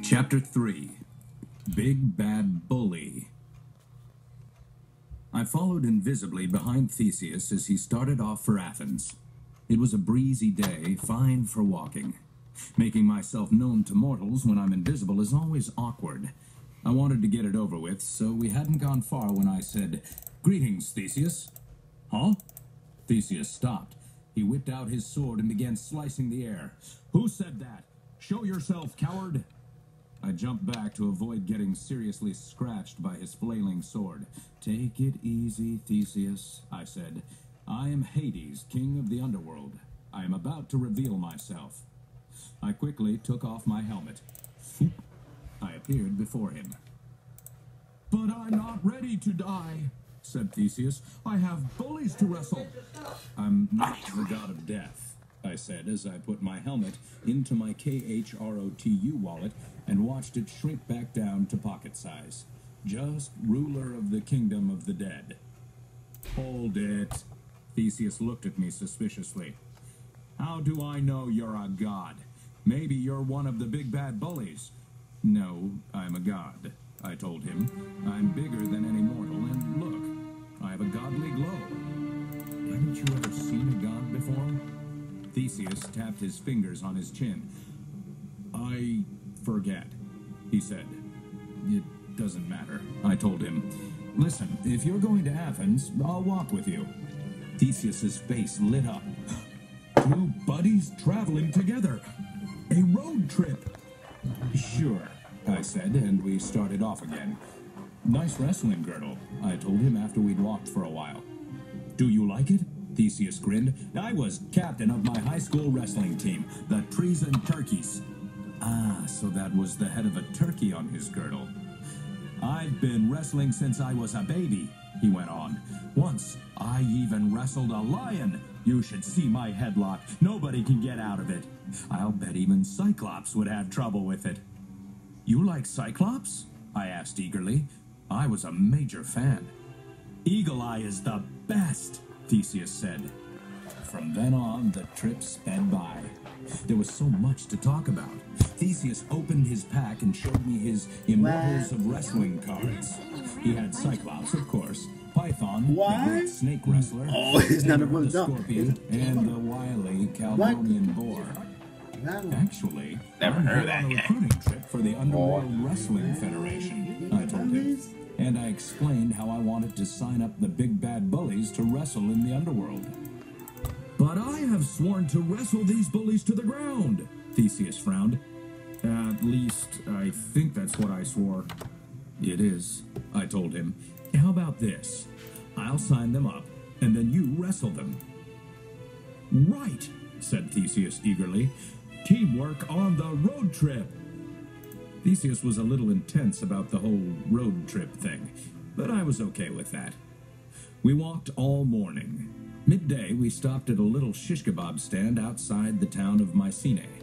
Chapter 3. Big Bad Bully. I followed invisibly behind Theseus as he started off for Athens. It was a breezy day, fine for walking. Making myself known to mortals when I'm invisible is always awkward. I wanted to get it over with, so we hadn't gone far when I said, "Greetings, Theseus." "Huh?" Theseus stopped. He whipped out his sword and began slicing the air. "Who said that? Show yourself, coward!" I jumped back to avoid getting seriously scratched by his flailing sword. "Take it easy, Theseus," I said. "I am Hades, king of the underworld. I am about to reveal myself." I quickly took off my helmet. I appeared before him. "But I'm not ready to die," said Theseus. "I have bullies to wrestle." "I'm not the god of death," I said as I put my helmet into my KHROTU wallet and watched it shrink back down to pocket size. "Just ruler of the kingdom of the dead." "Hold it." Theseus looked at me suspiciously. "How do I know you're a god? Maybe you're one of the big bad bullies." "No, I'm a god," I told him. "I'm bigger than any mortal, and look, I have a godly glow." "Haven't you ever seen a god before?" Theseus tapped his fingers on his chin. "I forget," he said. "It doesn't matter," I told him. "Listen, if you're going to Athens, I'll walk with you." Theseus's face lit up. "Two buddies traveling together. A road trip." "Sure," I said, and we started off again. "Nice wrestling girdle," I told him after we'd walked for a while. "Do you like it?" Theseus grinned. "I was captain of my high school wrestling team, the Treason Turkeys." "Ah, so that was the head of a turkey on his girdle." "I've been wrestling since I was a baby," he went on. "Once, I even wrestled a lion. You should see my headlock. Nobody can get out of it. I'll bet even Cyclops would have trouble with it." "You like Cyclops?" I asked eagerly. I was a major fan. "Eagle Eye is the best," Theseus said. From then on, the trip sped by. There was so much to talk about. Theseus opened his pack and showed me his Immortals of Wrestling cards. He had Cyclops, of course, Python, the great snake wrestler, the Scorpion, and the wily Calvonian Boar. "Actually, Never heard of that on a guy. recruiting trip for the Underworld Wrestling Federation," I told him. And I explained how I wanted to sign up the big bad bullies to wrestle in the underworld. "But I have sworn to wrestle these bullies to the ground," Theseus frowned. "At least, I think that's what I swore." "It is," I told him. "How about this? I'll sign them up, and then you wrestle them." "Right," said Theseus eagerly. "Teamwork on the road trip." Theseus was a little intense about the whole road trip thing, but I was okay with that. We walked all morning. Midday, we stopped at a little shish kebab stand outside the town of Mycenae.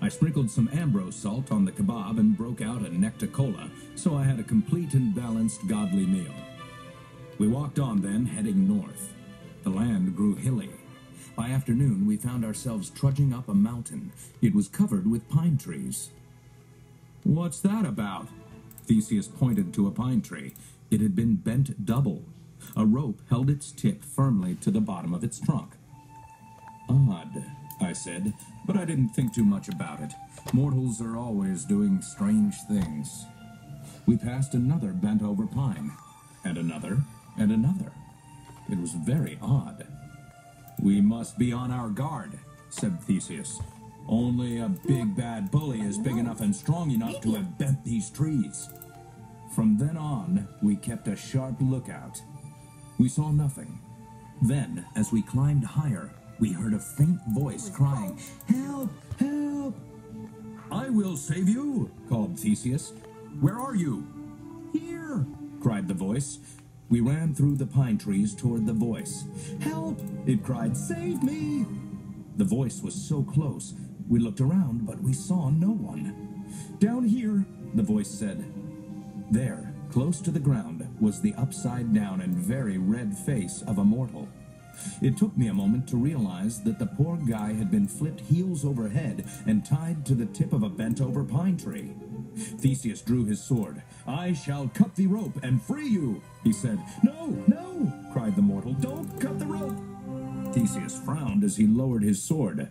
I sprinkled some Ambro salt on the kebab and broke out a Necta-Cola, so I had a complete and balanced godly meal. We walked on then, heading north. The land grew hilly. By afternoon, we found ourselves trudging up a mountain. It was covered with pine trees. "What's that about?" Theseus pointed to a pine tree. It had been bent double. A rope held its tip firmly to the bottom of its trunk. "Odd," I said, but I didn't think too much about it. Mortals are always doing strange things. We passed another bent-over pine, and another, and another. It was very odd. "We must be on our guard," said Theseus. "Only a big bad bully is big enough and strong enough to have bent these trees." From then on, we kept a sharp lookout. We saw nothing. Then, as we climbed higher, we heard a faint voice crying, "Help! Help!" "I will save you," called Theseus. "Where are you?" "Here!" cried the voice. We ran through the pine trees toward the voice. "Help!" it cried. "Save me!" The voice was so close. We looked around, but we saw no one. "Down here," the voice said. There, close to the ground, was the upside-down and very red face of a mortal. It took me a moment to realize that the poor guy had been flipped heels over head and tied to the tip of a bent-over pine tree. Theseus drew his sword. "I shall cut the rope and free you," he said. "No, no," cried the mortal. "Don't cut the rope." Theseus frowned as he lowered his sword.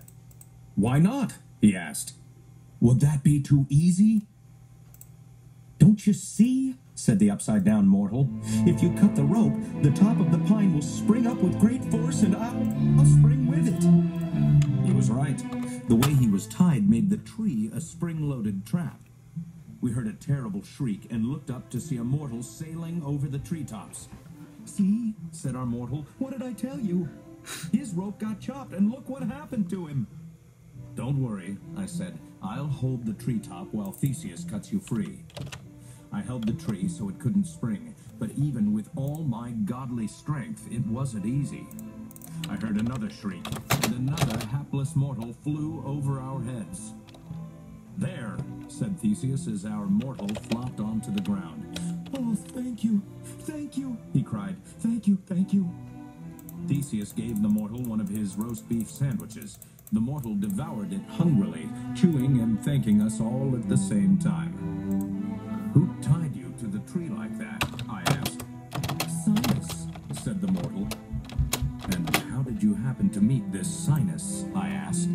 "Why not?" he asked. "Would that be too easy?" "Don't you see?" said the upside-down mortal. "If you cut the rope, the top of the pine will spring up with great force, and I'll spring with it." He was right. The way he was tied made the tree a spring-loaded trap. We heard a terrible shriek and looked up to see a mortal sailing over the treetops. "See," said our mortal, "what did I tell you? His rope got chopped, and look what happened to him." "Don't worry," I said. "I'll hold the treetop while Theseus cuts you free." I held the tree so it couldn't spring, but even with all my godly strength, it wasn't easy. I heard another shriek, and another hapless mortal flew over our heads. "There," said Theseus as our mortal flopped onto the ground. "Oh, thank you, he cried. "Thank you, thank you." Theseus gave the mortal one of his roast beef sandwiches. The mortal devoured it hungrily, chewing and thanking us all at the same time. "Who tied you to the tree like that?" I asked. "Sinus," said the mortal. "And how did you happen to meet this Sinus?" I asked.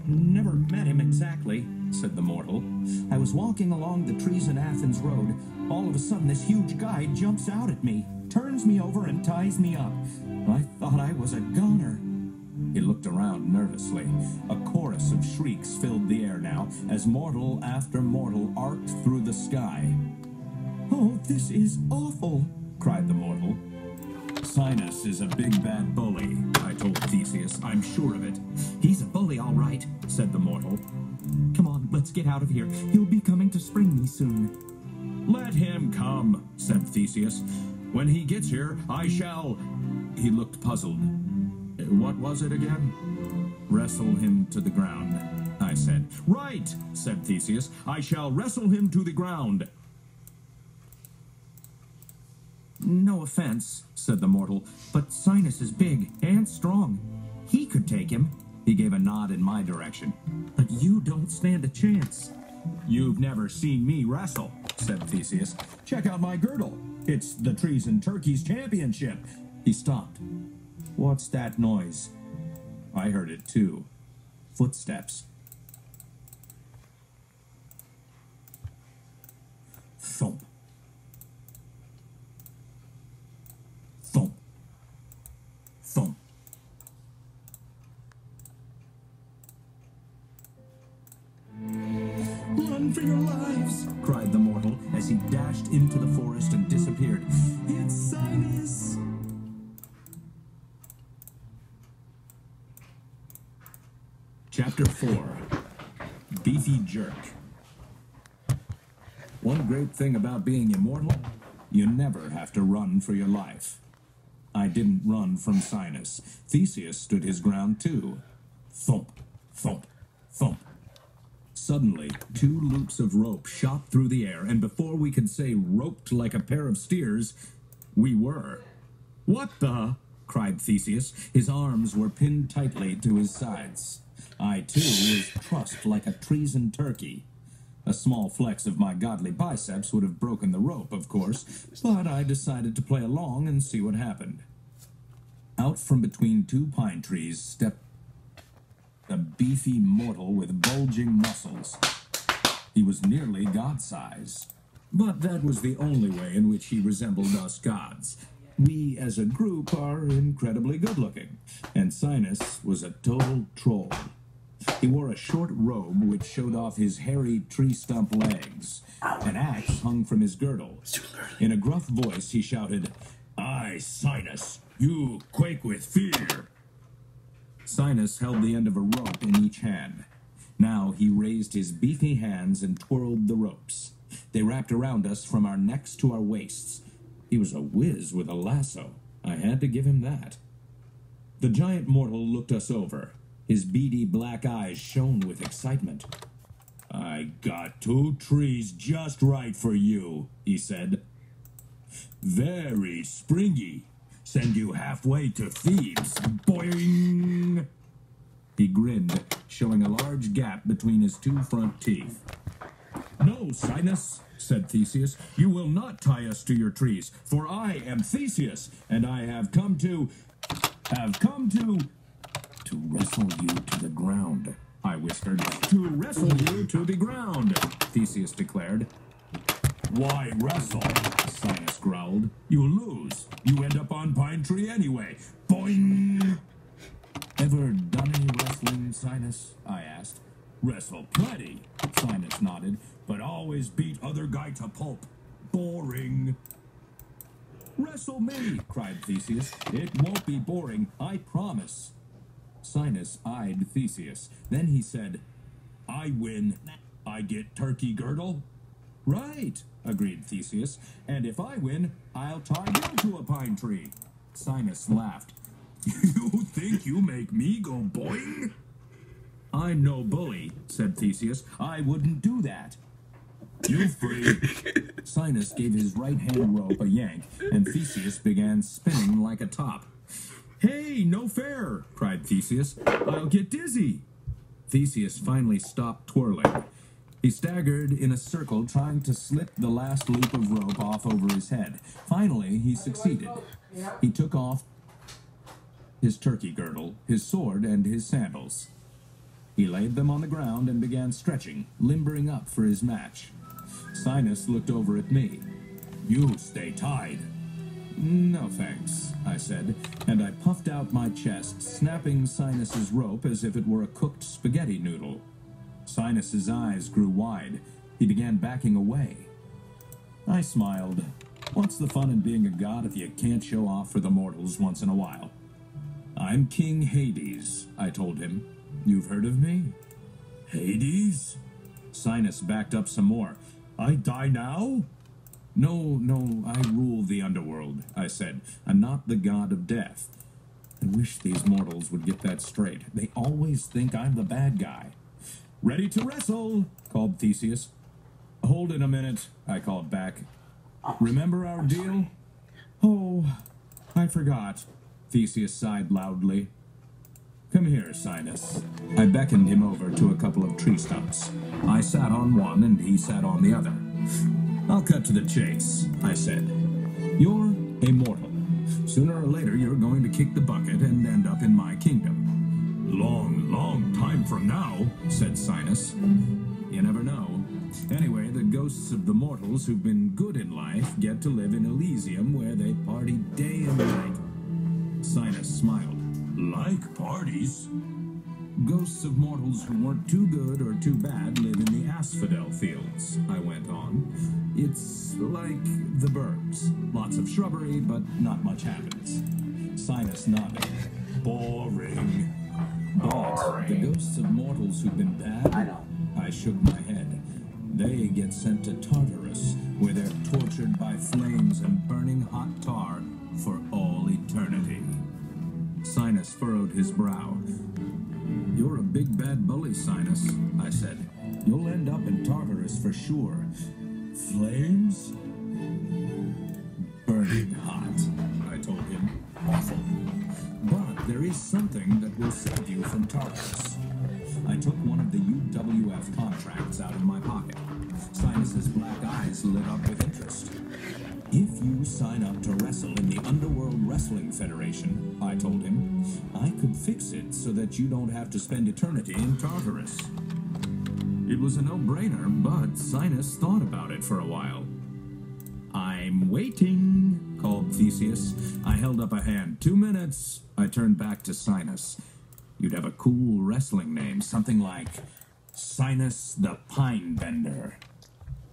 "Never met him exactly," said the mortal. "I was walking along the trees in Athens Road. All of a sudden, this huge guy jumps out at me, turns me over, and ties me up. I thought I was a goner." He looked around nervously. A chorus of shrieks filled the air now, as mortal after mortal arced through the sky. "Oh, this is awful," cried the mortal. "Sinus is a big bad bully," I told Theseus. "I'm sure of it." "He's a bully, all right," said the mortal. "Come on, let's get out of here. He'll be coming to spring me soon." "Let him come," said Theseus. "When he gets here, I shall—" He looked puzzled. "What was it again?" "Wrestle him to the ground," I said. "Right," said Theseus. "I shall wrestle him to the ground." "No offense," said the mortal, "but Sinus is big and strong. He could take him." He gave a nod in my direction. "But you don't stand a chance." "You've never seen me wrestle," said Theseus. "Check out my girdle. It's the Trees and Turkeys Championship." He stopped. "What's that noise?" I heard it too. Footsteps. Thump. Thump. Thump. "Run for your lives!" cried the mortal as he dashed into the forest and disappeared. "It's Sinus!" Chapter 4. Beefy Jerk. One great thing about being immortal, you never have to run for your life. I didn't run from Sinus. Theseus stood his ground too. Thump, thump, thump. Suddenly, 2 loops of rope shot through the air, and before we could say roped like a pair of steers, we were. "What the?" cried Theseus. His arms were pinned tightly to his sides. I, too, was trussed like a treason turkey. A small flex of my godly biceps would have broken the rope, of course, but I decided to play along and see what happened. Out from between 2 pine trees stepped a beefy mortal with bulging muscles. He was nearly god-size. But that was the only way in which he resembled us gods. We, as a group, are incredibly good-looking, and Sinus was a total troll. He wore a short robe which showed off his hairy tree-stump legs. An axe hung from his girdle. In a gruff voice, he shouted, "I, Sinus, you quake with fear." Sinus held the end of a rope in each hand. Now he raised his beefy hands and twirled the ropes. They wrapped around us from our necks to our waists. He was a whiz with a lasso. I had to give him that. The giant mortal looked us over. His beady black eyes shone with excitement. "I got 2 trees just right for you," he said. "Very springy. send you halfway to Thebes. Boing! He grinned, showing a large gap between his two front teeth. No, Sinus, said Theseus, you will not tie us to your trees, for I am Theseus, and I have come to wrestle you to the ground, I whispered. To wrestle you to the ground, Theseus declared. Why wrestle? Sinus growled. You lose. You end up on Pine Tree anyway. Boing! Ever done any wrestling, Sinus? I asked. Wrestle plenty, Sinus nodded, but always beat other guy to pulp. Boring. Wrestle me, cried Theseus. It won't be boring, I promise. Sinus eyed Theseus. Then he said, I win. I get turkey girdle. Right, agreed Theseus. And if I win, I'll tie you to a pine tree. Sinus laughed. You think you make me go boing? I'm no bully, said Theseus. I wouldn't do that. You free. Sinus gave his right hand rope a yank, and Theseus began spinning like a top. Hey, no fair, cried Theseus. I'll get dizzy. Theseus finally stopped twirling. He staggered in a circle, trying to slip the last loop of rope off over his head. Finally, he succeeded. He took off his turkey girdle, his sword, and his sandals. He laid them on the ground and began stretching, limbering up for his match. Sinus looked over at me. You stay tied. No thanks, I said, and I puffed out my chest, snapping Sinus's rope as if it were a cooked spaghetti noodle. Sinus's eyes grew wide. He began backing away. I smiled. What's the fun in being a god if you can't show off for the mortals once in a while? I'm King Hades, I told him. You've heard of me? Hades? Sinus backed up some more. I die now? No, I rule the underworld, I said. I'm not the god of death. I wish these mortals would get that straight. They always think I'm the bad guy. Ready to wrestle, called Theseus. Hold it a minute, I called back. Remember our deal? Oh, I forgot. Theseus sighed loudly. Come here, Sinus. I beckoned him over to a couple of tree stumps. I sat on one and he sat on the other. I'll cut to the chase, I said. You're a mortal. Sooner or later you're going to kick the bucket and end up in my kingdom. Long time from now, said Sinus. You never know. Anyway, the ghosts of the mortals who've been good in life get to live in Elysium where they party day and night. Sinus smiled. Like parties? Ghosts of mortals who weren't too good or too bad live in the asphodel fields, I went on. It's like the burbs. Lots of shrubbery, but not much happens. Sinus nodded. Boring. But the ghosts of mortals who've been bad? I shook my head. They get sent to Tartarus, where they're tortured by flames and burning hot tar for all eternity. Sinus furrowed his brow. You're a big bad bully, Sinus, I said. You'll end up in Tartarus for sure. Flames? Burning hot, I told him. Awful. But there is something that will save you from Tartarus. I took one of the UWF contracts out of my pocket. Sinus's black eyes lit up with interest. If you sign up to wrestle in the Underworld Wrestling Federation, I told him, I could fix it so that you don't have to spend eternity in Tartarus. It was a no-brainer, but Sinus thought about it for a while. I'm waiting, called Theseus. I held up a hand. 2 minutes. I turned back to Sinus. You'd have a cool wrestling name, something like Sinus the Pine Bender.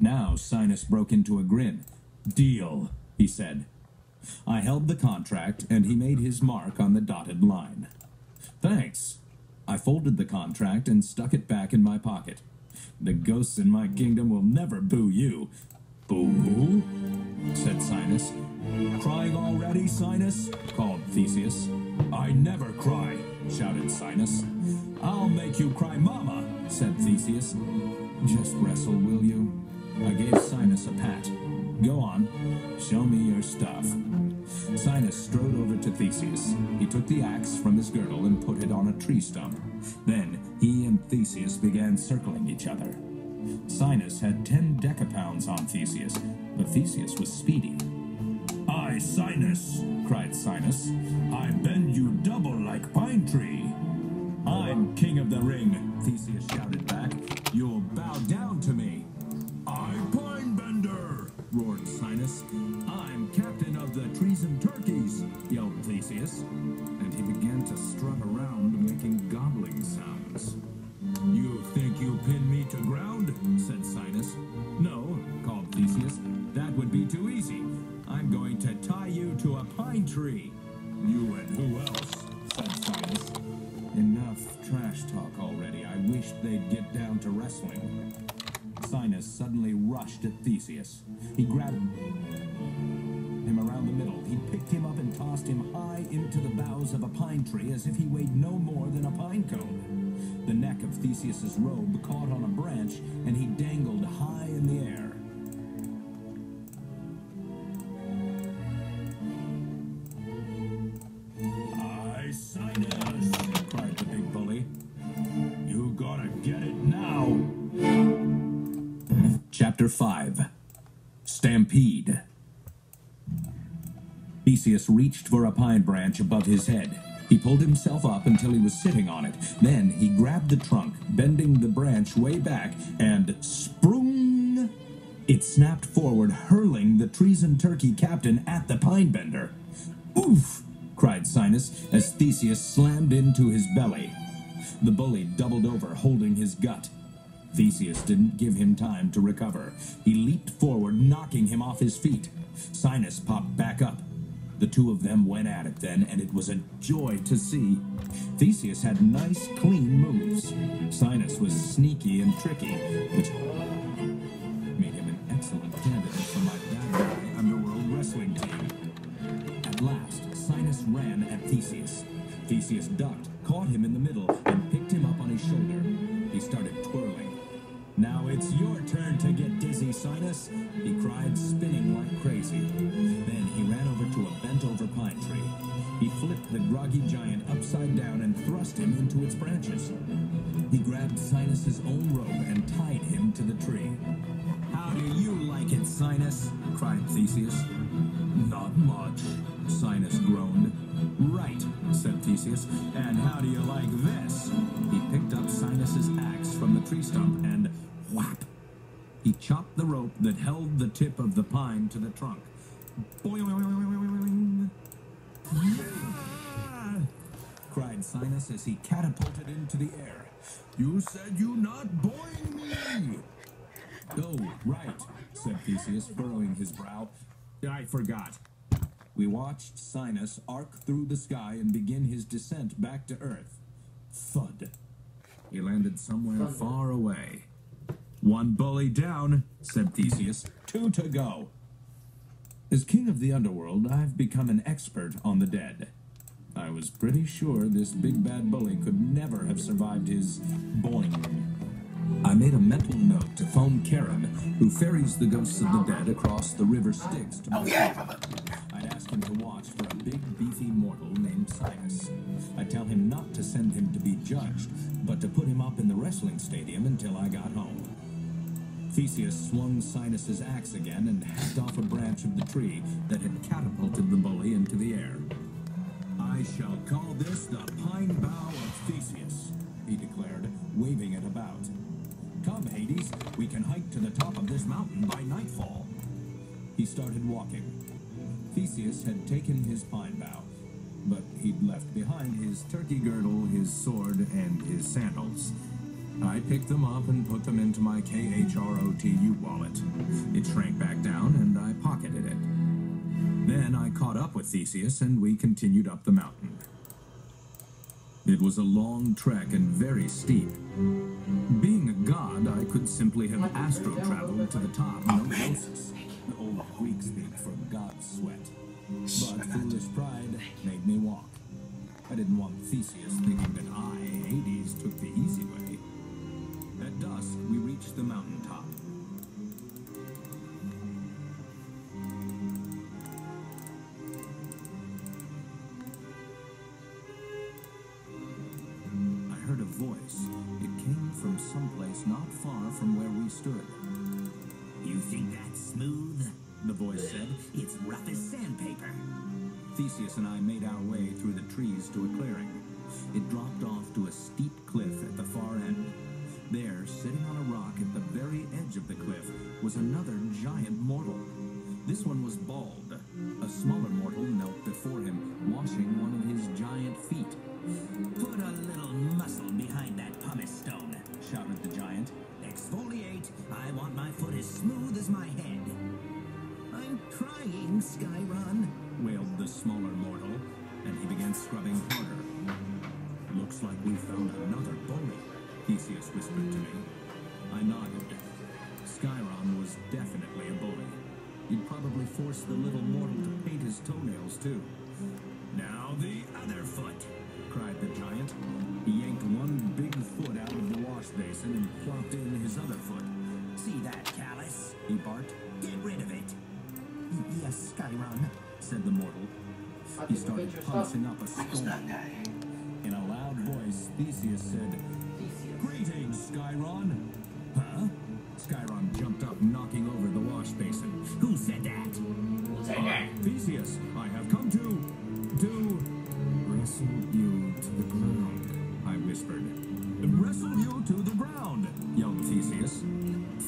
Now Sinus broke into a grin. Deal, he said. I held the contract, and he made his mark on the dotted line. Thanks. I folded the contract and stuck it back in my pocket. The ghosts in my kingdom will never boo you. Boo? Said Sinus. Crying already, Sinus? Called Theseus. I never cry, shouted Sinus. I'll make you cry, Mama, said Theseus. Just wrestle, will you? I gave Sinus a pat. Go on, show me your stuff. Sinis strode over to Theseus. He took the axe from his girdle and put it on a tree stump. Then he and Theseus began circling each other. Sinis had 10 decapounds on Theseus, but Theseus was speedy. "I, Sinis," cried Sinis, "I bend you double like pine tree." "I'm king of the ring," Theseus shouted back. "You'll bow down to me." "I, pine bender," roared Sinis. "I'm captain of the trees and turkeys," yelled Theseus, and he began to strut around making gobbling sounds. "You think you pin me to ground?" said Sinis. "No," called Theseus. "That would be too easy. I'm going to tie you to a pine tree." "You and who else?" said Sinis. "Enough trash talk already. I wished they'd get down to wrestling." Sinis suddenly rushed at Theseus. He grabbed him around the middle. He picked him up and tossed him high into the boughs of a pine tree as if he weighed no more than a pine cone. The neck of Theseus's robe caught on a branch, and he dangled high in the air. "I, Sinis," cried the big bully. "You gotta get it now." Chapter 5. Stampede. Theseus reached for a pine branch above his head. He pulled himself up until he was sitting on it. Then he grabbed the trunk, bending the branch way back, and sprung! It snapped forward, hurling the trees and turkey captain at the pine bender. "Oof!" cried Sinis as Theseus slammed into his belly. The bully doubled over, holding his gut. Theseus didn't give him time to recover. He leaped forward, knocking him off his feet. Sinis popped back up. The two of them went at it then, and it was a joy to see. Theseus had nice, clean moves. Sinis was sneaky and tricky, which made him an excellent candidate for my bad guy underworld wrestling team. At last, Sinis ran at Theseus. Theseus ducked, caught him in the middle, and picked him up on his shoulder. He started twirling. "Now it's your turn to get dizzy, Sinis," he cried, spinning like crazy. Then he ran over to a bent-over pine tree. He flipped the groggy giant upside down and thrust him into its branches. He grabbed Sinis's own robe and tied him to the tree. "How do you like it, Sinis?" cried Theseus. "Not much," Sinis groaned. "Right," said Theseus. "And how do you like this?" He picked up Sinis's axe from the tree stump and whap! He chopped the rope that held the tip of the pine to the trunk. Boing! Yeah! Cried Sinis as he catapulted into the air. "You said you not boing me!" "Oh, right," said Theseus, furrowing his brow. "I forgot." We watched Sinis arc through the sky and begin his descent back to Earth. Thud. He landed somewhere far away. "One bully down," said Theseus. "Two to go." As king of the underworld, I've become an expert on the dead. I was pretty sure this big bad bully could never have survived his boing. I made a mental note to phone Karen, who ferries the ghosts of the dead across the river Styx to my I'd ask him to watch for a big, beefy mortal named Sinis. I'd tell him not to send him to be judged, but to put him up in the wrestling stadium until I got home. Theseus swung Sinis's axe again and hacked off a branch of the tree that had catapulted the bully into the air. "I shall call this the pine bough of Theseus," he declared, waving it about. "Come, Hades, we can hike to the top of this mountain by nightfall." He started walking. Theseus had taken his pine bough, but he'd left behind his turkey girdle, his sword, and his sandals. I picked them up and put them into my KHROTU wallet. It shrank back down, and I pocketed it. Then I caught up with Theseus, and we continued up the mountain. It was a long trek and very steep. Being a god, I could simply have astro-traveled to the top, no gnosis. The old Greek speak for god's sweat. But foolish pride made me walk. I didn't want Theseus thinking that I, Hades, took the easy way. At dusk, we reached the mountaintop. someplace not far from where we stood. You think that's smooth? The voice said. It's rough as sandpaper. Theseus and I made our way through the trees to a clearing. It dropped off to a steep cliff at the far end. There, sitting on a rock at the very edge of the cliff, was another giant mortal. This one was bald. A smaller mortal knelt before him, washing one of his giant feet. Put a little muscle behind that pumice stone, Shouted the giant. Exfoliate. I want my foot as smooth as my head. I'm trying, Skyron, Wailed the smaller mortal, and he began scrubbing harder. Looks like we found another bully, Theseus whispered to me. I nodded. Skyron was definitely a bully. He'd probably force the little mortal to paint his toenails, too. Now the other foot, cried the giant. He yanked one big foot out of the wash basin and plopped in his other foot. See that callus? He barked. Get rid of it. Yes, Skyron, Said the mortal. He started polishing up a stone. In a loud voice, Theseus said, Greetings, Skyron. Huh? Skyron jumped up, knocking over the wash basin. Who said that? Theseus, I have come to wrestle you to the ground, I whispered. Wrestle you to the ground, yelled Theseus.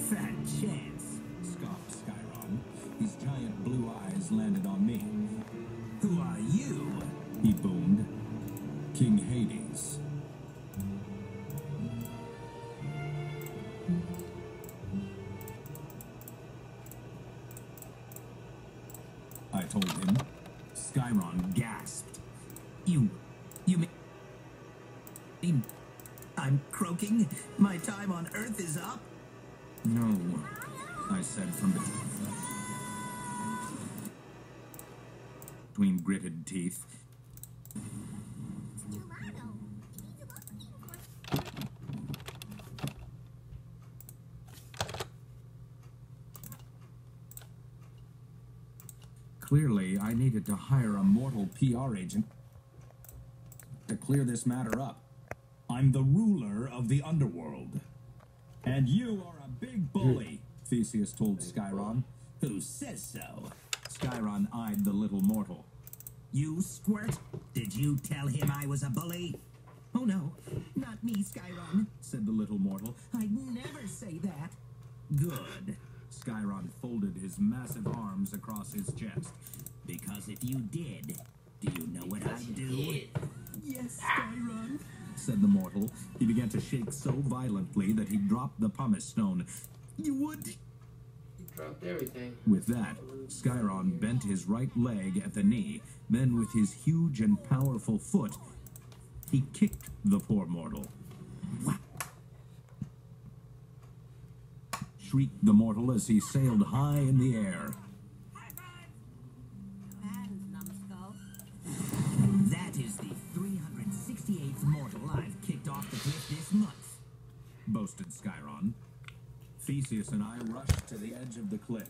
Fat chance. Scoffed Skyron. His giant blue eyes landed on me. Who are you? He boomed. King Hades. I told him. Skyron gasped. You mean I'm croaking? My time on Earth is up? No, I said from between gritted teeth. Clearly, I needed to hire a mortal PR agent to clear this matter up. I'm the ruler of the underworld. And you are a big bully, Theseus told Skyron. Who says so? Skyron eyed the little mortal. You squirt? Did you tell him I was a bully? Oh no, not me, Skyron, Said the little mortal. I'd never say that. Good. Skyron folded his massive arms across his chest. Because if you did, do you know what I'd do? Yes, Skyron, Said the mortal. He began to shake so violently that he dropped the pumice stone. You would? He dropped everything. With that, Skyron bent his right leg at the knee. Then with his huge and powerful foot, he kicked the poor mortal. Shrieked the mortal as he sailed high in the air. That is the 368th mortal I've kicked off the cliff this month, Boasted Skyron. Theseus and I rushed to the edge of the cliff.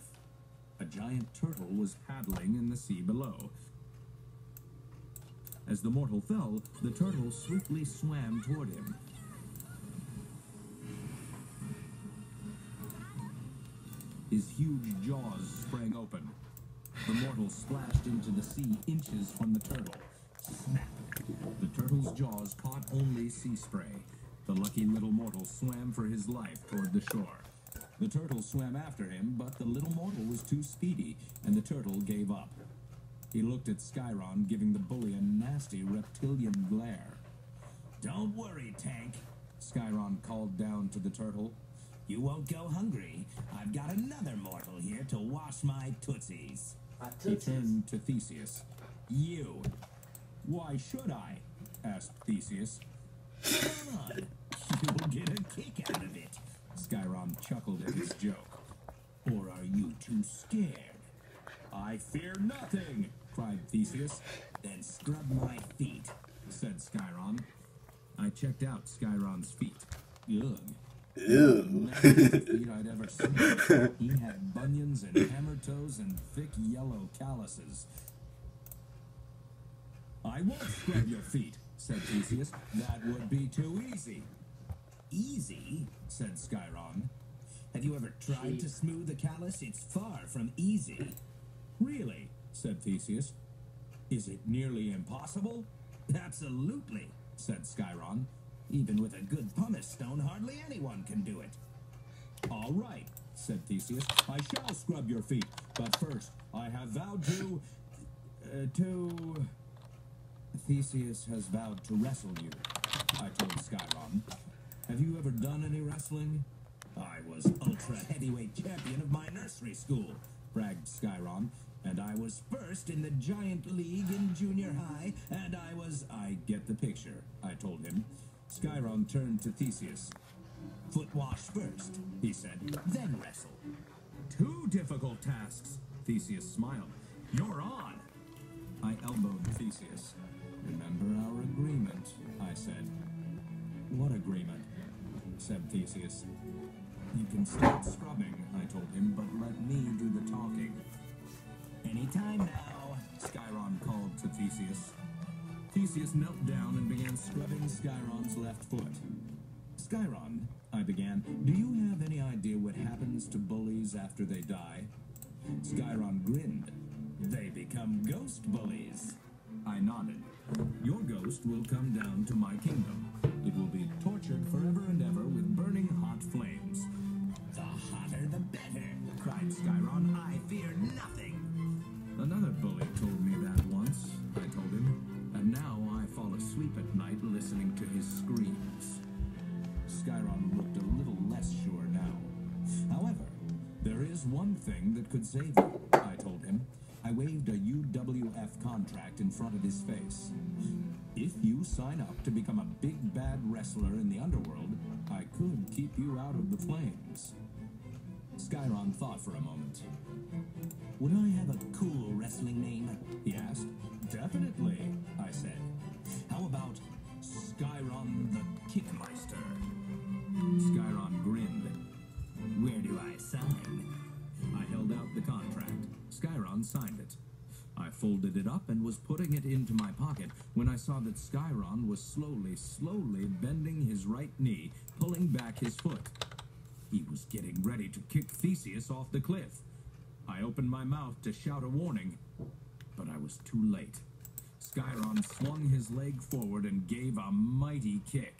A giant turtle was paddling in the sea below. As the mortal fell, the turtle swiftly swam toward him. His huge jaws sprang open. The mortal splashed into the sea inches from the turtle. Snap! The turtle's jaws caught only sea spray. The lucky little mortal swam for his life toward the shore. The turtle swam after him, but the little mortal was too speedy, and the turtle gave up. He looked at Skyron, giving the bully a nasty reptilian glare. Don't worry, Tank, Skyron called down to the turtle. You won't go hungry. I've got another mortal here to wash my tootsies. He turned to Theseus. You. Why should I? Asked Theseus. Come on. You'll get a kick out of it. Skyron chuckled at his joke. Or are you too scared? I fear nothing, cried Theseus. Then scrub my feet, said Skyron. I checked out Skyron's feet. Ugh. Ew. Nastiest feet I'd ever seen. He had bunions and hammer toes and thick yellow calluses. I won't scrub your feet, said Theseus. That would be too easy. easy, said Skyron. Have you ever tried to smooth a callus? It's far from easy. Really, said Theseus. Is it nearly impossible? Absolutely, said Skyron. Even with a good pumice stone, hardly anyone can do it. All right, said Theseus. I shall scrub your feet, but first I have vowed to... Theseus has vowed to wrestle you, I told Skyron. Have you ever done any wrestling? I was ultra-heavyweight champion of my nursery school, bragged Skyron, and I was first in the giant league in junior high, and I get the picture, I told him. Skyron turned to Theseus. Foot wash first, he said, then wrestle. 2 difficult tasks, Theseus smiled. You're on! I elbowed Theseus. Remember our agreement, I said. What agreement? Said Theseus. You can start scrubbing, I told him, but let me do the talking. Any time now, Skyron called to Theseus. Theseus knelt down and began scrubbing Skyron's left foot. Skyron, I began, do you have any idea what happens to bullies after they die? Skyron grinned. They become ghost bullies. I nodded. Your ghost will come down to my kingdom. It will be tortured forever and ever with burning hot flames. The hotter the better, cried Skyron. I fear nothing. Another bully told me that once, I told him, and now I fall asleep at night listening to his screams. Skyron looked a little less sure now. However, there is one thing that could save you, I told him. I waved a UWF contract in front of his face. If you sign up to become a big bad wrestler in the underworld, I could keep you out of the flames. Skyron thought for a moment. Would I have a cool wrestling name? He asked. Definitely, I said. How about Skyron the Kickmeister? Skyron grinned. Where do I sign? I held out the contract. Skyron signed it. I folded it up and was putting it into my pocket when I saw that Skyron was slowly bending his right knee, pulling back his foot. He was getting ready to kick Theseus off the cliff. I opened my mouth to shout a warning, but I was too late. Skyron swung his leg forward and gave a mighty kick.